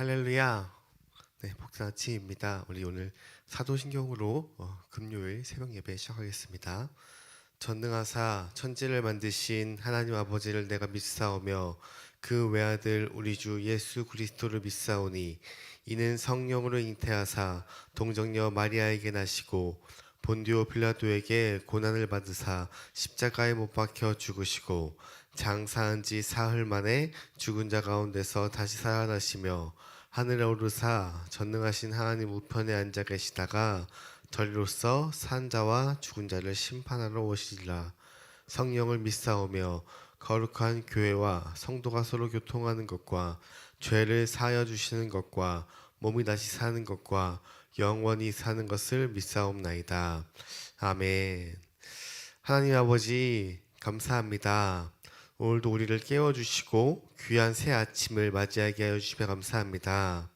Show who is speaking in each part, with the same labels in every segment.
Speaker 1: 할렐루야. 네, 복된 아침입니다. 우리 오늘 사도신경으로 금요일 새벽 예배 시작하겠습니다. 전능하사 천지를 만드신 하나님 아버지를 내가 믿사오며 그 외아들 우리 주 예수 그리스도를 믿사오니 이는 성령으로 잉태하사 동정녀 마리아에게 나시고 본디오 빌라도에게 고난을 받으사 십자가에 못 박혀 죽으시고 장사한 지 사흘 만에 죽은 자 가운데서 다시 살아나시며 하늘에 오르사 전능하신 하나님 우편에 앉아 계시다가 저리로서 산 자와 죽은 자를 심판하러 오시리라. 성령을 믿사오며 거룩한 교회와 성도가 서로 교통하는 것과 죄를 사하여 주시는 것과 몸이 다시 사는 것과 영원히 사는 것을 믿사옵나이다. 아멘. 하나님 아버지 감사합니다. 오늘도 우리를 깨워주시고 귀한 새 아침을 맞이하게 하여 주시며 감사합니다.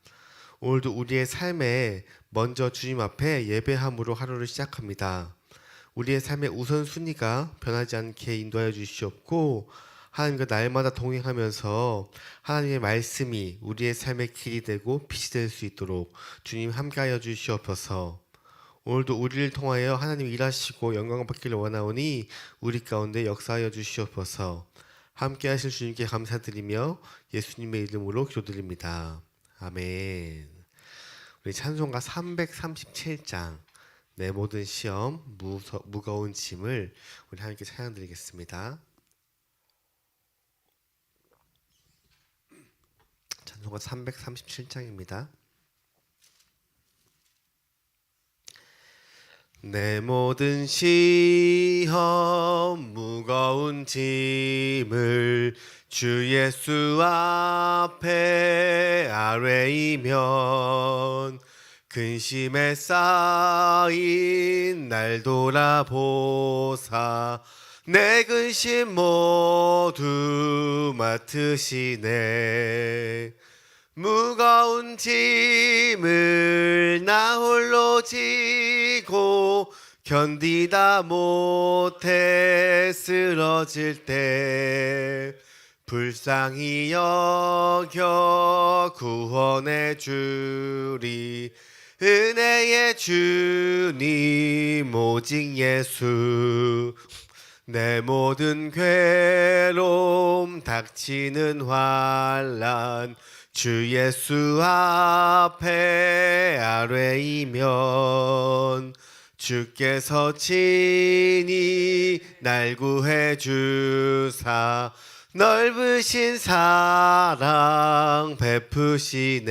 Speaker 1: 오늘도 우리의 삶에 먼저 주님 앞에 예배함으로 하루를 시작합니다. 우리의 삶의 우선순위가 변하지 않게 인도하여 주시옵고 하나님과 날마다 동행하면서 하나님의 말씀이 우리의 삶의 길이 되고 빛이 될 수 있도록 주님 함께하여 주시옵소서. 오늘도 우리를 통하여 하나님 일하시고 영광 받기를 원하오니 우리 가운데 역사하여 주시옵소서. 함께 하실 주님께 감사드리며 예수님의 이름으로 기도드립니다. 아멘. 우리 찬송가 337장 내 모든 시험 무거운 짐을 우리 하나님께 찬양드리겠습니다. 찬송가 337장입니다. 내 모든 시험 무거운 짐을 주 예수 앞에 아뢰이면 근심에 쌓인 날 돌아보사 내 근심 모두 맡으시네. 무거운 짐을 나 홀로 지고 견디다 못해 쓰러질 때 불쌍히 여겨 구원해 주리. 은혜의 주님 오직 예수. 내 모든 괴로움 닥치는 환난 주 예수 앞에 아뢰이면 주께서 친히 날 구해 주사 넓으신 사랑 베푸시네.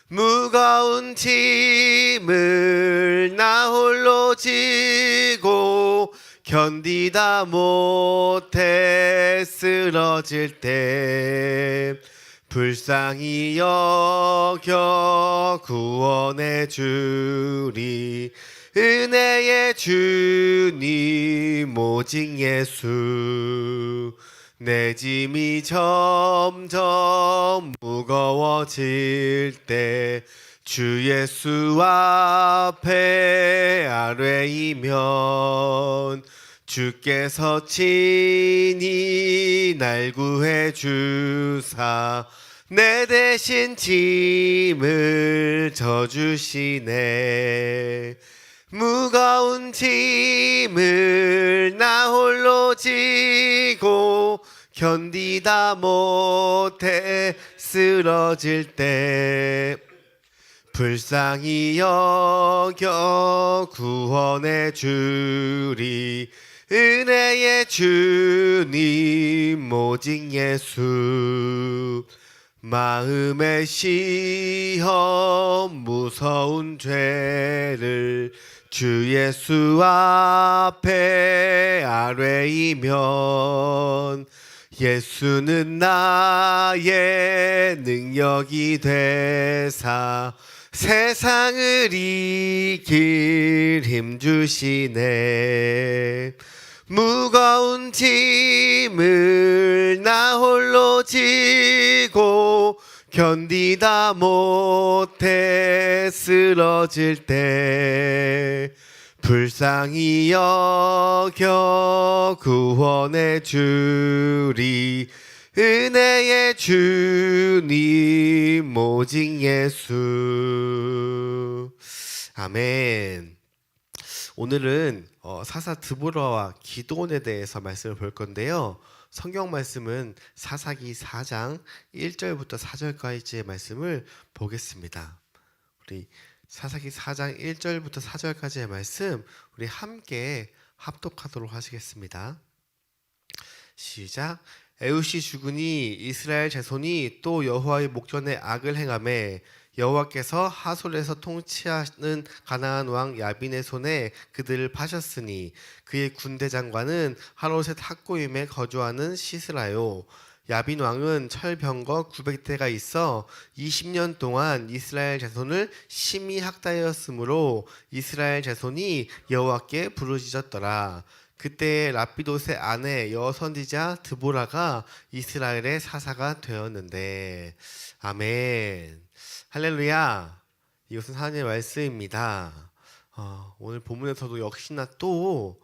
Speaker 1: 무거운 짐을 나 홀로 지고 견디다 못해 쓰러질 때 불쌍히 여겨 구원해 주리. 은혜의 주님 오직 예수. 내 짐이 점점 무거워질 때 주 예수 앞에 아뢰이면 주께서 친히 날 구해 주사 내 대신 짐을 져주시네. 무거운 짐을 나 홀로 지고 견디다 못해 쓰러질 때 불쌍히 여겨 구원해 주리. 은혜의 주님 오직 예수. 마음의 시험 무서운 죄를 주 예수 앞에 아뢰이면 예수는 나의 능력이 되사 세상을 이길 힘 주시네. 무거운 짐을 나 홀로 지고 견디다 못해 쓰러질 때 불쌍히 여겨 구원해 주리. 은혜의 주님 주님 오직 예수. 아멘. 오늘은 사사 드보라와 기드온에 대해서 말씀을 볼 건데요. 성경 말씀은 사사기 4장 1절부터 4절까지의 말씀을 보겠습니다. 우리 사사기 4장 1절부터 4절까지의 말씀 우리 함께 합독하도록 하시겠습니다. 시작. 에웃이 죽으니 이스라엘 자손이 또 여호와의 목전에 악을 행하매 여호와께서 하솔에서 통치하는 가나안 왕 야빈의 손에 그들을 파셨으니 그의 군대 장관은 하롯의 탁고임에 거주하는 시스라요. 야빈 왕은 철병거 900대가 있어 20년 동안 이스라엘 자손을 심히 학대하였으므로 이스라엘 자손이 여호와께 부르짖었더라. 그때 라피돗의 아내 여선지자 드보라가 이스라엘의 사사가 되었는데. 아멘. 할렐루야. 이것은 하나님의 말씀입니다. 오늘 본문에서도 역시나 또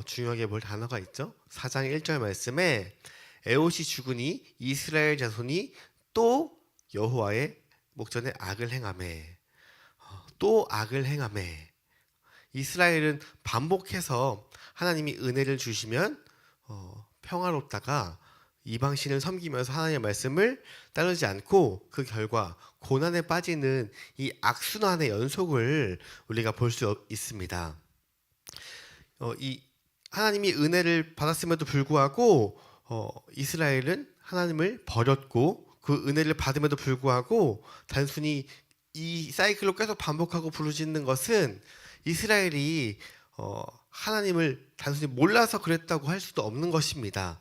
Speaker 1: 중요하게 볼 단어가 있죠. 4장 1절 말씀에 에옷이 죽으니 이스라엘 자손이 또 여호와의 목전에 악을 행하매. 또 악을 행하매. 이스라엘은 반복해서 하나님이 은혜를 주시면 평화롭다가 이방신을 섬기면서 하나님의 말씀을 따르지 않고 그 결과 고난에 빠지는 이 악순환의 연속을 우리가 볼 수 있습니다. 이 하나님이 은혜를 받았음에도 불구하고 이스라엘은 하나님을 버렸고 그 은혜를 받음에도 불구하고 단순히 이 사이클로 계속 반복하고 부르짖는 것은 이스라엘이 하나님을 단순히 몰라서 그랬다고 할 수도 없는 것입니다.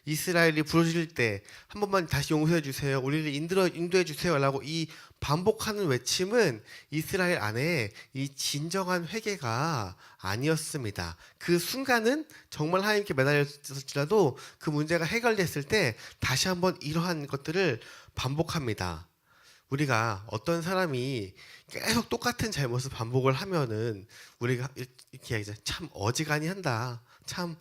Speaker 1: 이스라엘이 부르짖을 때 한 번만 다시 용서해 주세요, 우리를 인도해 주세요 라고 이 반복하는 외침은 이스라엘 안에 이 진정한 회개가 아니었습니다. 그 순간은 정말 하나님께 매달렸을지라도 그 문제가 해결됐을 때 다시 한번 이러한 것들을 반복합니다. 우리가 어떤 사람이 계속 똑같은 잘못을 반복을 하면은 우리가 이렇게 얘기하죠. 참 어지간히 한다. 참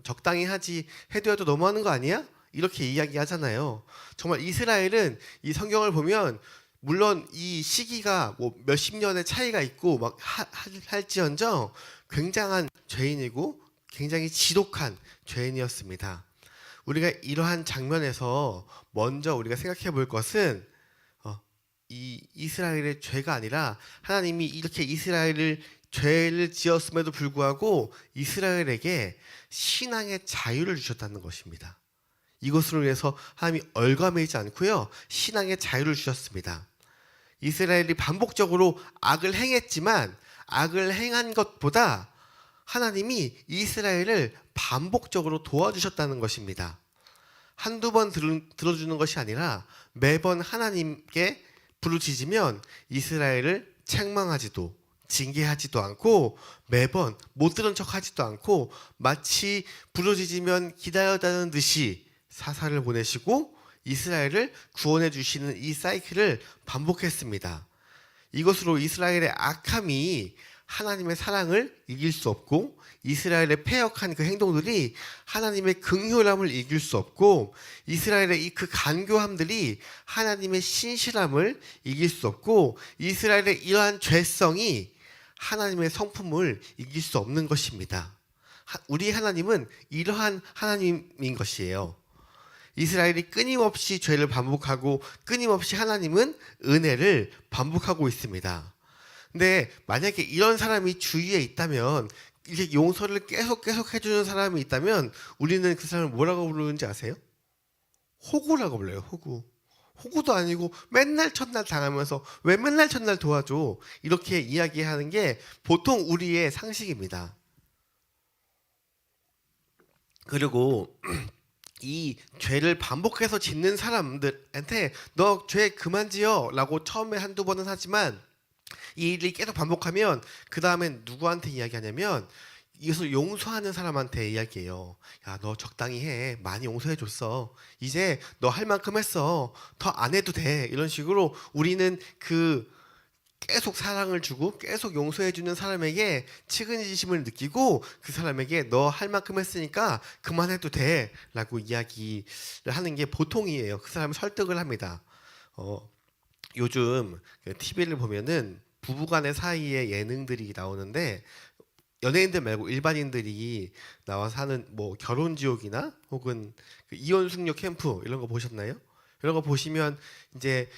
Speaker 1: 적당히 하지 해도 너무하는 거 아니야? 이렇게 이야기하잖아요. 정말 이스라엘은 이 성경을 보면 물론 이 시기가 뭐 몇십 년의 차이가 있고 막 할지언정 굉장한 죄인이고 굉장히 지독한 죄인이었습니다. 우리가 이러한 장면에서 먼저 우리가 생각해 볼 것은 이 이스라엘의 죄가 아니라 하나님이 이렇게 이스라엘을 죄를 지었음에도 불구하고 이스라엘에게 신앙의 자유를 주셨다는 것입니다. 이것으로 인해서 하나님이 얼감해지지 않고요, 신앙의 자유를 주셨습니다. 이스라엘이 반복적으로 악을 행했지만 악을 행한 것보다 하나님이 이스라엘을 반복적으로 도와주셨다는 것입니다. 한두 번 들어주는 것이 아니라 매번 하나님께 부르짖으면 이스라엘을 책망하지도 징계하지도 않고 매번 못 들은 척하지도 않고 마치 부르짖으면 기다렸다는 듯이 사사를 보내시고 이스라엘을 구원해 주시는 이 사이클을 반복했습니다. 이것으로 이스라엘의 악함이 하나님의 사랑을 이길 수 없고 이스라엘의 패역한 그 행동들이 하나님의 긍휼함을 이길 수 없고 이스라엘의 이 그 간교함들이 하나님의 신실함을 이길 수 없고 이스라엘의 이러한 죄성이 하나님의 성품을 이길 수 없는 것입니다. 우리 하나님은 이러한 하나님인 것이에요. 이스라엘이 끊임없이 죄를 반복하고 끊임없이 하나님은 은혜를 반복하고 있습니다. 근데 만약에 이런 사람이 주위에 있다면, 이렇게 용서를 계속 해주는 사람이 있다면 우리는 그 사람을 뭐라고 부르는지 아세요? 호구라고 불러요. 호구도 아니고 맨날 첫날 당하면서 왜 맨날 첫날 도와줘, 이렇게 이야기하는 게 보통 우리의 상식입니다. 그리고 이 죄를 반복해서 짓는 사람들한테 너 죄 그만 지어 라고 처음에 한두 번은 하지만 이 일이 계속 반복하면 그 다음엔 누구한테 이야기하냐면 이것을 용서하는 사람한테 이야기해요. 야, 너 적당히 해. 많이 용서해줬어. 이제 너 할 만큼 했어. 더 안 해도 돼. 이런 식으로 우리는 그 계속 사랑을 주고 계속 용서해주는 사람에게 측은지심을 느끼고 그 사람에게 너 할 만큼 했으니까 그만해도 돼 라고 이야기를 하는 게 보통이에요. 그 사람을 설득을 합니다. 요즘 TV를 보면은 부부간의 사이에 예능들이 나오는데 연예인들 말고 일반인들이 나와서 하는 뭐 결혼 지옥이나 혹은 그 이혼 숙녀 캠프 이런 거 보셨나요? 이런 거 보시면 이제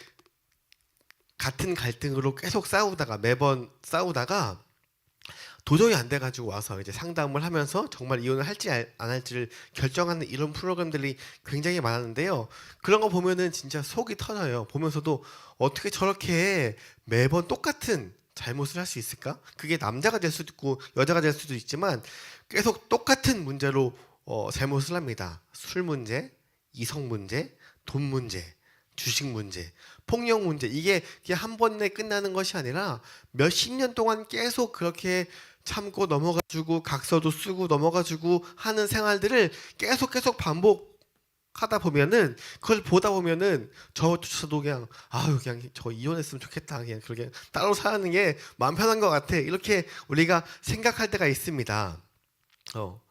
Speaker 1: 같은 갈등으로 계속 싸우다가 매번 싸우다가 도저히 안 돼가지고 와서 이제 상담을 하면서 정말 이혼을 할지 안 할지를 결정하는 이런 프로그램들이 굉장히 많았는데요. 그런 거 보면은 진짜 속이 터져요. 보면서도 어떻게 저렇게 매번 똑같은 잘못을 할 수 있을까? 그게 남자가 될 수도 있고 여자가 될 수도 있지만 계속 똑같은 문제로 잘못을 합니다. 술 문제, 이성 문제, 돈 문제, 주식 문제, 폭력 문제. 이게 그냥 한 번에 끝나는 것이 아니라 몇십 년 동안 계속 그렇게 참고 넘어가지고 각서도 쓰고 넘어가지고 하는 생활들을 계속 반복하다 보면은 그걸 보다 보면은 저도 그냥 아유 그냥 저 이혼했으면 좋겠다 그냥 그렇게 따로 사는 게 마음 편한 것 같아 이렇게 우리가 생각할 때가 있습니다. 어.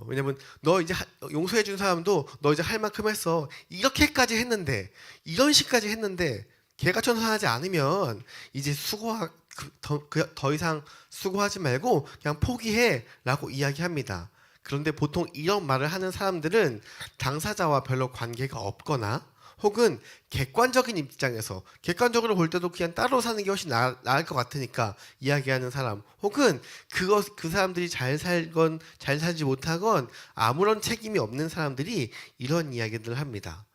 Speaker 1: 왜냐면 너 이제 용서해 준 사람도 너 이제 할 만큼 했어 이렇게까지 했는데 이런 식까지 했는데 개가천선하지 않으면 이제 더 이상 수고하지 말고 그냥 포기해라고 이야기합니다. 그런데 보통 이런 말을 하는 사람들은 당사자와 별로 관계가 없거나 혹은 객관적으로 볼 때도 그냥 따로 사는 게 훨씬 나을 것 같으니까 이야기하는 사람 혹은 그 사람들이 잘 살건 잘 살지 못하건 아무런 책임이 없는 사람들이 이런 이야기들을 합니다.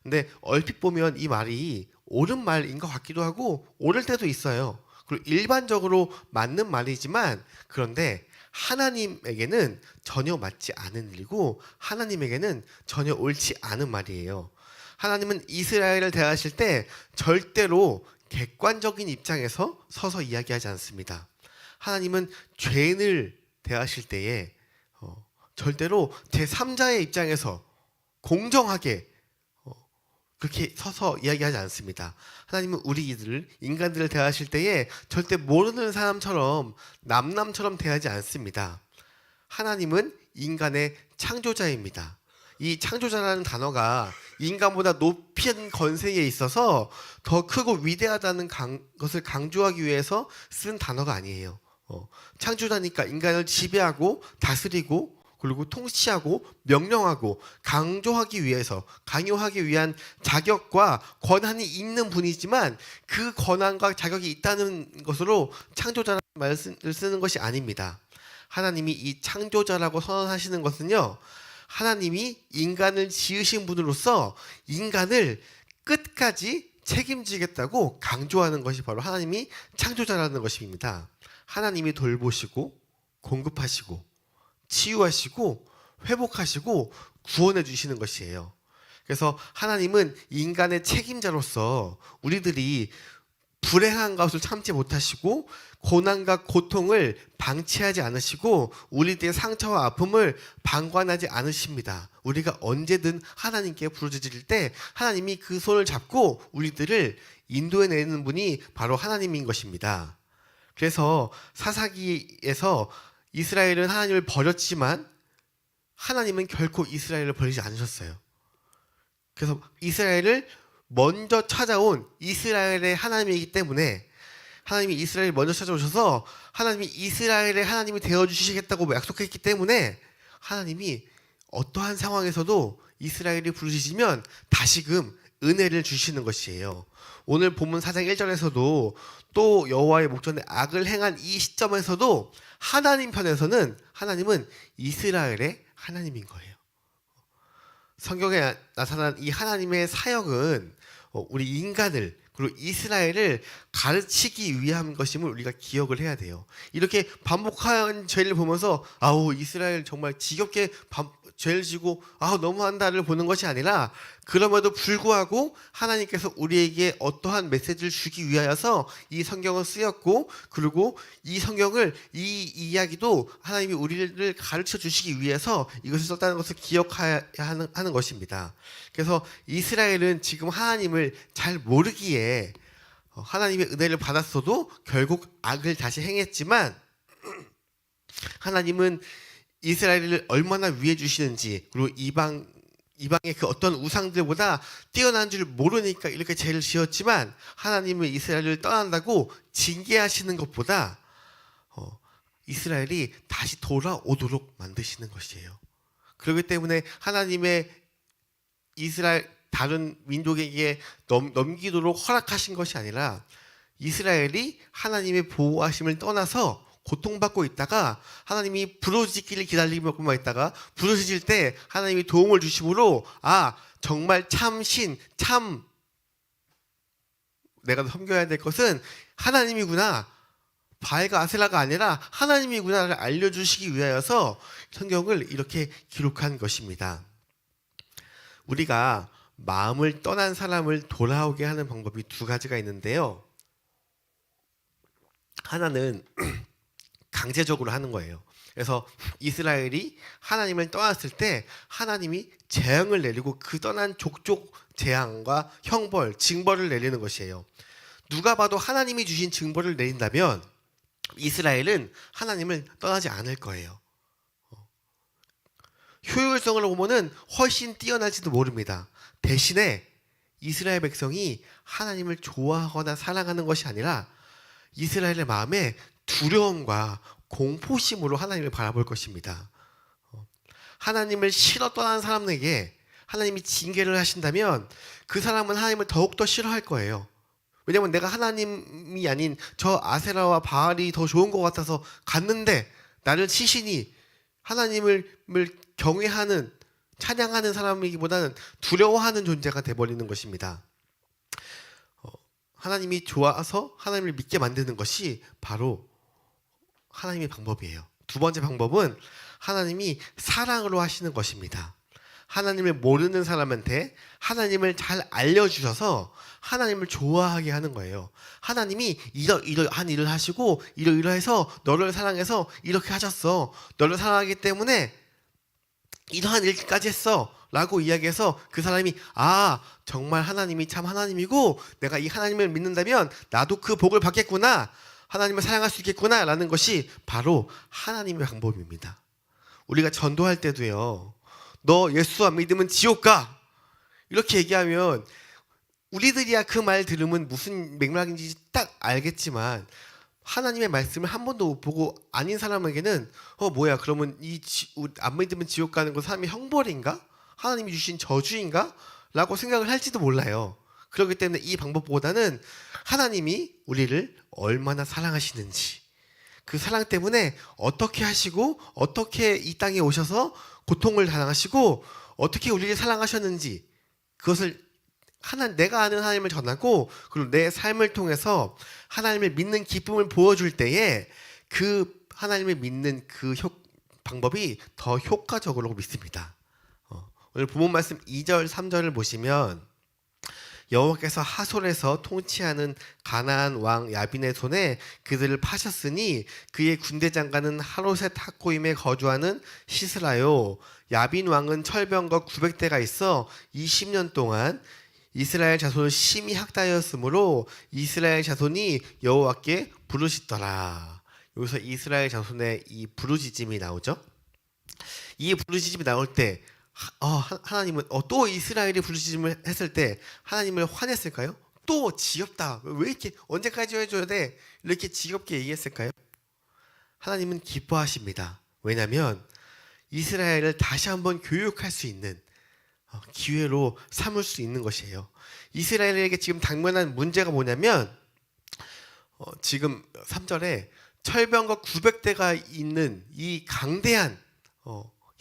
Speaker 1: 근데 얼핏 보면 이 말이 옳은 말인 것 같기도 하고 옳을 때도 있어요. 그리고 일반적으로 맞는 말이지만 그런데 하나님에게는 전혀 맞지 않은 일이고 하나님에게는 전혀 옳지 않은 말이에요. 하나님은 이스라엘을 대하실 때 절대로 객관적인 입장에서 서서 이야기하지 않습니다. 하나님은 죄인을 대하실 때에 절대로 제3자의 입장에서 공정하게 그렇게 서서 이야기하지 않습니다. 하나님은 인간들을 대하실 때에 절대 모르는 사람처럼 남처럼 대하지 않습니다. 하나님은 인간의 창조자입니다. 이 창조자라는 단어가 인간보다 높은 건세에 있어서 더 크고 위대하다는 것을 강조하기 위해서 쓴 단어가 아니에요. 창조자니까 인간을 지배하고 다스리고 그리고 통치하고 명령하고 강요하기 위한 자격과 권한이 있는 분이지만 그 권한과 자격이 있다는 것으로 창조자라는 말을 쓰는 것이 아닙니다. 하나님이 이 창조자라고 선언하시는 것은요. 하나님이 인간을 지으신 분으로서 인간을 끝까지 책임지겠다고 강조하는 것이 바로 하나님이 창조자라는 것입니다. 하나님이 돌보시고 공급하시고 치유하시고 회복하시고 구원해 주시는 것이에요. 그래서 하나님은 인간의 책임자로서 우리들이 불행한 것을 참지 못하시고 고난과 고통을 방치하지 않으시고 우리들의 상처와 아픔을 방관하지 않으십니다. 우리가 언제든 하나님께 부르짖을 때 하나님이 그 손을 잡고 우리들을 인도해내는 분이 바로 하나님인 것입니다. 그래서 사사기에서 이스라엘은 하나님을 버렸지만 하나님은 결코 이스라엘을 버리지 않으셨어요. 그래서 이스라엘을 먼저 찾아온 이스라엘의 하나님이기 때문에 하나님이 이스라엘을 먼저 찾아오셔서 하나님이 이스라엘의 하나님이 되어주시겠다고 약속했기 때문에 하나님이 어떠한 상황에서도 이스라엘이 부르짖으면 다시금 은혜를 주시는 것이에요. 오늘 본문 4장 1절에서도 또 여호와의 목전에 악을 행한 이 시점에서도 하나님 편에서는 하나님은 이스라엘의 하나님인 거예요. 성경에 나타난 이 하나님의 사역은 우리 인간을 그리고 이스라엘을 가르치기 위한 것임을 우리가 기억을 해야 돼요. 이렇게 반복한 죄를 보면서 아우 이스라엘 정말 지겹게 죄를 지고 아우 너무한다를 보는 것이 아니라 그럼에도 불구하고 하나님께서 우리에게 어떠한 메시지를 주기 위하여서 이 성경을 쓰였고 그리고 이 성경을 이 이야기도 하나님이 우리를 가르쳐 주시기 위해서 이것을 썼다는 것을 기억해야 하는 것입니다. 그래서 이스라엘은 지금 하나님을 잘 모르기에 하나님의 은혜를 받았어도 결국 악을 다시 행했지만 하나님은 이스라엘을 얼마나 위해 주시는지 그리고 이방의 그 어떤 우상들보다 뛰어난 줄 모르니까 이렇게 죄를 지었지만 하나님은 이스라엘을 떠난다고 징계하시는 것보다 이스라엘이 다시 돌아오도록 만드시는 것이에요. 그렇기 때문에 하나님의 이스라엘 다른 민족에게 넘기도록 허락하신 것이 아니라 이스라엘이 하나님의 보호하심을 떠나서 고통받고 있다가 하나님이 부르짖기를 기다리고만 있다가 부르짖을 때 하나님이 도움을 주심으로 정말 참신 참 내가 섬겨야 될 것은 하나님이구나, 바알과 아세라가 아니라 하나님이구나를 알려주시기 위하여서 성경을 이렇게 기록한 것입니다. 우리가 마음을 떠난 사람을 돌아오게 하는 방법이 두 가지가 있는데요. 하나는 강제적으로 하는 거예요. 그래서 이스라엘이 하나님을 떠났을 때 하나님이 재앙을 내리고 그 떠난 족족 재앙과 형벌, 징벌을 내리는 것이에요. 누가 봐도 하나님이 주신 징벌을 내린다면 이스라엘은 하나님을 떠나지 않을 거예요. 효율성을 보면은 훨씬 뛰어날지도 모릅니다. 대신에 이스라엘 백성이 하나님을 좋아하거나 사랑하는 것이 아니라 이스라엘의 마음에 두려움과 공포심으로 하나님을 바라볼 것입니다. 하나님을 싫어 떠난 사람에게 하나님이 징계를 하신다면 그 사람은 하나님을 더욱더 싫어할 거예요. 왜냐하면 내가 하나님이 아닌 저 아세라와 바알이 더 좋은 것 같아서 갔는데 나를 치시니 하나님을 경외하는, 찬양하는 사람이기보다는 두려워하는 존재가 돼버리는 것입니다. 하나님이 좋아서 하나님을 믿게 만드는 것이 바로 하나님의 방법이에요. 두 번째 방법은 하나님이 사랑으로 하시는 것입니다. 하나님을 모르는 사람한테 하나님을 잘 알려주셔서 하나님을 좋아하게 하는 거예요. 하나님이 이러한 일을 하시고 이러해서 너를 사랑해서 이렇게 하셨어. 너를 사랑하기 때문에 이러한 일까지 했어 라고 이야기해서 그 사람이 정말 하나님이 참 하나님이고 내가 이 하나님을 믿는다면 나도 그 복을 받겠구나, 하나님을 사랑할 수 있겠구나 라는 것이 바로 하나님의 방법입니다. 우리가 전도할 때도요, 너 예수 안 믿으면 지옥 가 이렇게 얘기하면 우리들이야 그 말 들으면 무슨 맥락인지 딱 알겠지만 하나님의 말씀을 한 번도 못 보고 아닌 사람에게는 뭐야, 그러면 안 믿으면 지옥 가는 건 사람의 형벌인가? 하나님이 주신 저주인가? 라고 생각을 할지도 몰라요. 그렇기 때문에 이 방법보다는 하나님이 우리를 얼마나 사랑하시는지, 그 사랑 때문에 어떻게 하시고 어떻게 이 땅에 오셔서 고통을 당하시고 어떻게 우리를 사랑하셨는지, 그것을 내가 아는 하나님을 전하고 그리고 내 삶을 통해서 하나님을 믿는 기쁨을 보여줄 때에 그 하나님을 믿는 그 방법이 더 효과적으로 믿습니다. 오늘 본문 말씀 2절 3절을 보시면 여호와께서 하솔에서 통치하는 가나안 왕 야빈의 손에 그들을 파셨으니 그의 군대 장관은 하롯의 탁고임에 거주하는 시스라요. 야빈 왕은 철병거 900대가 있어 20년 동안 이스라엘 자손을 심히 학대하였으므로 이스라엘 자손이 여호와께 부르짖더라. 여기서 이스라엘 자손의 이 부르짖음이 나오죠. 이 부르짖음이 나올 때 하나님은 또 이스라엘이 부르짖음을 했을 때 하나님을 화냈을까요? 또 지겹다, 왜 이렇게 언제까지 해줘야 돼, 이렇게 지겹게 얘기했을까요? 하나님은 기뻐하십니다. 왜냐하면 이스라엘을 다시 한번 교육할 수 있는 기회로 삼을 수 있는 것이에요. 이스라엘에게 지금 당면한 문제가 뭐냐면 지금 3절에 철병거 900대가 있는 이 강대한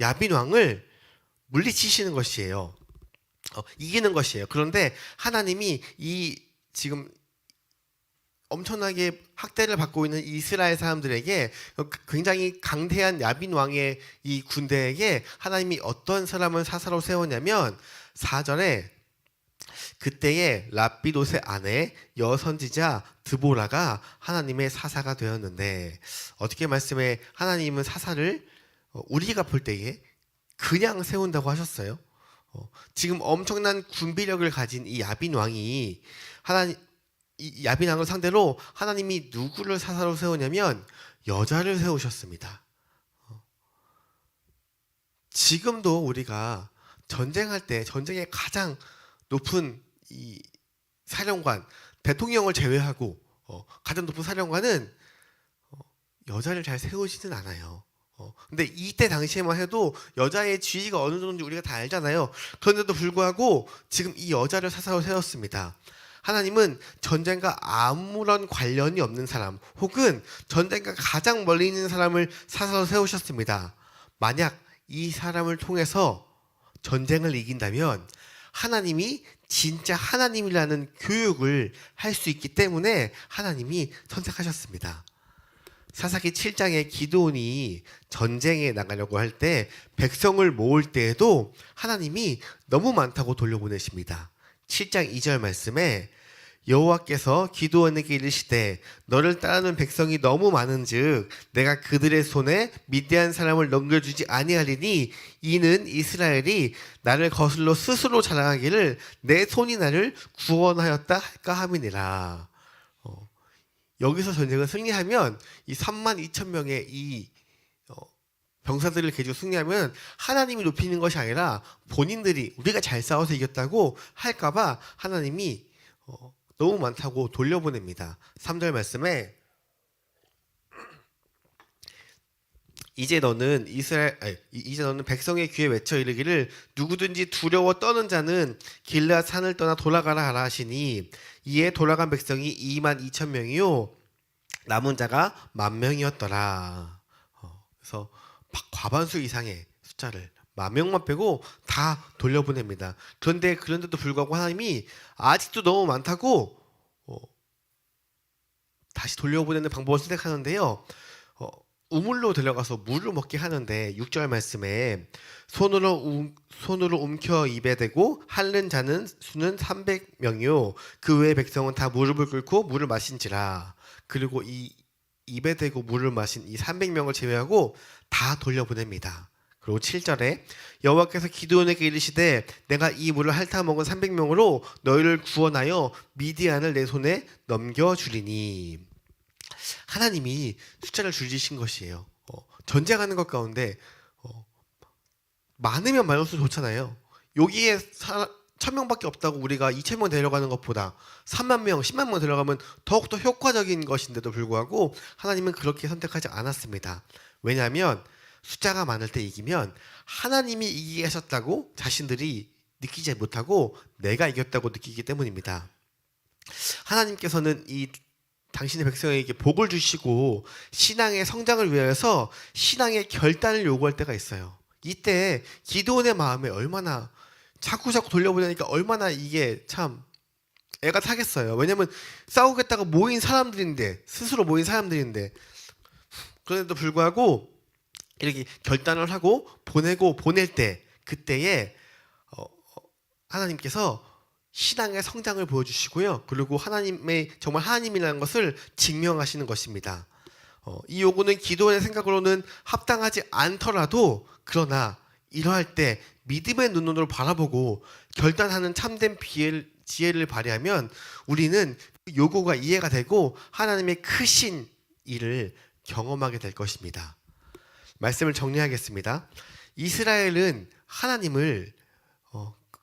Speaker 1: 야빈 왕을 물리치시는 것이에요. 이기는 것이에요. 그런데 하나님이 이 지금 엄청나게 학대를 받고 있는 이스라엘 사람들에게 굉장히 강대한 야빈 왕의 이 군대에게 하나님이 어떤 사람을 사사로 세웠냐면 4절에 그때에 랍비롯의 아내 여선지자 드보라가 하나님의 사사가 되었는데, 어떻게 말씀해 하나님은 사사를 우리가 볼 때에 그냥 세운다고 하셨어요. 지금 엄청난 군비력을 가진 이 야빈 왕이 이 야빈 왕을 상대로 하나님이 누구를 사사로 세우냐면 여자를 세우셨습니다. 지금도 우리가 전쟁할 때 전쟁의 가장 높은 이 사령관, 대통령을 제외하고 가장 높은 사령관은 여자를 잘 세우지는 않아요. 근데 이때 당시에만 해도 여자의 지위가 어느 정도인지 우리가 다 알잖아요. 그런데도 불구하고 지금 이 여자를 사사로 세웠습니다. 하나님은 전쟁과 아무런 관련이 없는 사람 혹은 전쟁과 가장 멀리 있는 사람을 사사로 세우셨습니다. 만약 이 사람을 통해서 전쟁을 이긴다면 하나님이 진짜 하나님이라는 교육을 할 수 있기 때문에 하나님이 선택하셨습니다. 사사기 7장에 기드온이 전쟁에 나가려고 할 때 백성을 모을 때에도 하나님이 너무 많다고 돌려보내십니다. 7장 2절 말씀에 여호와께서 기드온에게 이르시되 너를 따르는 백성이 너무 많은즉 내가 그들의 손에 미디안 사람을 넘겨주지 아니하리니 이는 이스라엘이 나를 거슬러 스스로 자랑하기를 내 손이 나를 구원하였다 할까 함이니라. 여기서 전쟁을 승리하면 이 32,000명의 이 병사들을 개조 승리하면 하나님이 높이는 것이 아니라 본인들이 우리가 잘 싸워서 이겼다고 할까봐 하나님이 너무 많다고 돌려보냅니다. 3절 말씀에 이제 너는 백성의 귀에 외쳐 이르기를 누구든지 두려워 떠는 자는 길르앗 산을 떠나 돌아가라 하라 하시니 이에 돌아간 백성이 22,000명이요 남은 자가 10,000명이었더라. 그래서 과반수 이상의 숫자를 10,000명만 빼고 다 돌려보냅니다. 그런데도 불구하고 하나님이 아직도 너무 많다고 다시 돌려보내는 방법을 선택하는데요. 우물로 들어가서 물을 먹게 하는데 6절 말씀에 손으로 움켜 입에 대고 핥는 자는 수는 300명이요 그 외의 백성은 다 무릎을 꿇고 물을 마신지라. 그리고 이 입에 대고 물을 마신 이 300명을 제외하고 다 돌려보냅니다. 그리고 7절에 여호와께서 기드온에게 이르시되 내가 이 물을 핥아 먹은 300명으로 너희를 구원하여 미디안을 내 손에 넘겨주리니. 하나님이 숫자를 줄이신 것이에요. 전쟁하는 것 가운데 많으면 많을수록 좋잖아요. 여기에 1,000명밖에 없다고 우리가 2,000명 데려가는 것보다 3만 명, 10만 명 데려가면 더욱더 효과적인 것인데도 불구하고 하나님은 그렇게 선택하지 않았습니다. 왜냐하면 숫자가 많을 때 이기면 하나님이 이기게 하셨다고 자신들이 느끼지 못하고 내가 이겼다고 느끼기 때문입니다. 하나님께서는 이 당신의 백성에게 복을 주시고 신앙의 성장을 위하여서 신앙의 결단을 요구할 때가 있어요. 이때 기드온의 마음에 얼마나 자꾸 돌려보내니까 얼마나 이게 참 애가 타겠어요. 왜냐면 싸우겠다가 스스로 모인 사람들인데 그런데도 불구하고 이렇게 결단을 하고 보낼 때 그때에 하나님께서 신앙의 성장을 보여주시고요. 그리고 하나님의 정말 하나님이라는 것을 증명하시는 것입니다. 이 요구는 기도원의 생각으로는 합당하지 않더라도 그러나 이러할 때 믿음의 눈으로 바라보고 결단하는 참된 지혜를 발휘하면 우리는 그 요구가 이해가 되고 하나님의 크신 일을 경험하게 될 것입니다. 말씀을 정리하겠습니다. 이스라엘은 하나님을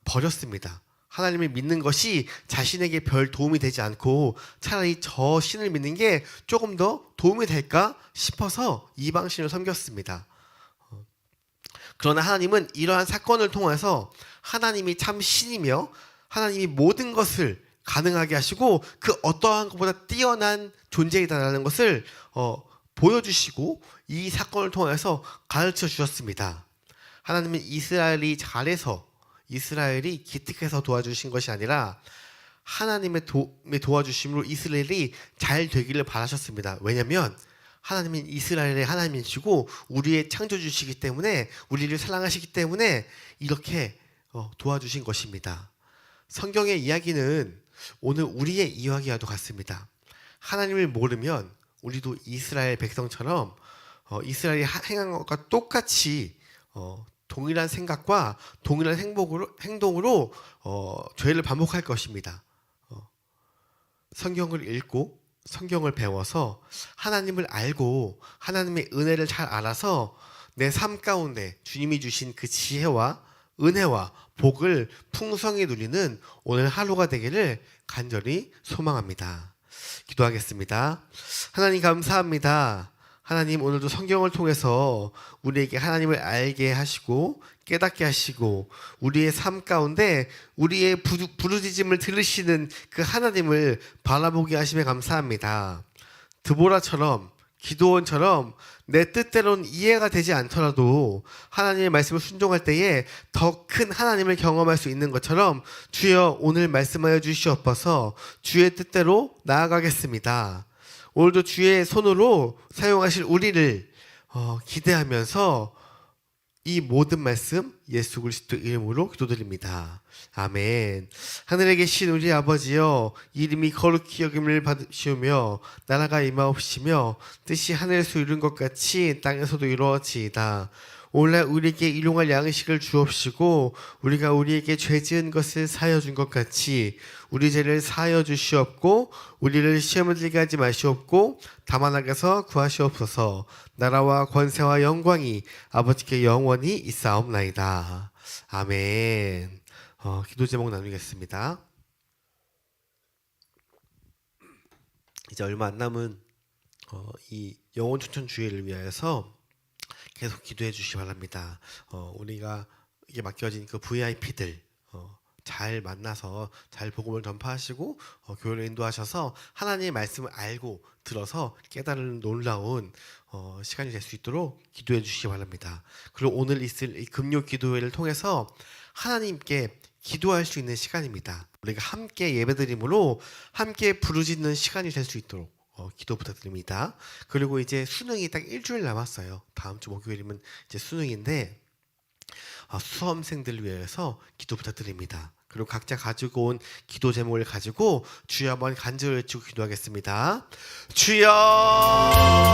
Speaker 1: 버렸습니다. 하나님을 믿는 것이 자신에게 별 도움이 되지 않고 차라리 저 신을 믿는 게 조금 더 도움이 될까 싶어서 이방신을 섬겼습니다. 그러나 하나님은 이러한 사건을 통해서 하나님이 참 신이며 하나님이 모든 것을 가능하게 하시고 그 어떠한 것보다 뛰어난 존재이다라는 것을 보여주시고 이 사건을 통해서 가르쳐 주셨습니다. 하나님은 이스라엘이 기특해서 도와주신 것이 아니라 하나님의 도와주심으로 이스라엘이 잘 되기를 바라셨습니다. 왜냐하면 하나님은 이스라엘의 하나님이시고 우리의 창조주시기 때문에 우리를 사랑하시기 때문에 이렇게 도와주신 것입니다. 성경의 이야기는 오늘 우리의 이야기와도 같습니다. 하나님을 모르면 우리도 이스라엘 백성처럼 이스라엘이 행한 것과 똑같이 동일한 생각과 동일한 행동으로 죄를 반복할 것입니다. 성경을 읽고 성경을 배워서 하나님을 알고 하나님의 은혜를 잘 알아서 내 삶 가운데 주님이 주신 그 지혜와 은혜와 복을 풍성히 누리는 오늘 하루가 되기를 간절히 소망합니다. 기도하겠습니다. 하나님 감사합니다. 하나님 오늘도 성경을 통해서 우리에게 하나님을 알게 하시고 깨닫게 하시고 우리의 삶 가운데 우리의 부르짖음을 들으시는 그 하나님을 바라보게 하심에 감사합니다. 드보라처럼 기도원처럼 내 뜻대로는 이해가 되지 않더라도 하나님의 말씀을 순종할 때에 더 큰 하나님을 경험할 수 있는 것처럼 주여 오늘 말씀하여 주시옵소서. 주의 뜻대로 나아가겠습니다. 오늘도 주의 손으로 사용하실 우리를 기대하면서 이 모든 말씀 예수 그리스도 이름으로 기도드립니다. 아멘. 하늘에 계신 우리 아버지여, 이름이 거룩히 여김을 받으시오며 나라가 임하옵시며 뜻이 하늘에서 이룬 것 같이 땅에서도 이루어지이다. 오늘날 우리에게 일용할 양식을 주옵시고 우리가 우리에게 죄 지은 것을 사하여 준 것 같이 우리 죄를 사하여 주시옵고 우리를 시험에 들게 하지 마시옵고 다만 악에서 구하시옵소서. 나라와 권세와 영광이 아버지께 영원히 있사옵나이다. 아멘. 기도 제목 나누겠습니다. 이제 얼마 안 남은 이 영혼 추천 주일을 위하여서 계속 기도해 주시기 바랍니다. 우리가 이게 맡겨진 그 VIP들 잘 만나서 잘 복음을 전파하시고 교회를 인도하셔서 하나님의 말씀을 알고 들어서 깨달은 놀라운 시간이 될 수 있도록 기도해 주시기 바랍니다. 그리고 오늘 있을 이 금요 기도회를 통해서 하나님께 기도할 수 있는 시간입니다. 우리가 함께 예배드림으로 함께 부르짖는 시간이 될 수 있도록 기도 부탁드립니다. 그리고 이제 수능이 딱 일주일 남았어요. 다음 주 목요일이면 이제 수능인데 수험생들을 위해서 기도 부탁드립니다. 그리고 각자 가지고 온 기도 제목을 가지고 주여 한번 간절히 외치고 기도하겠습니다. 주여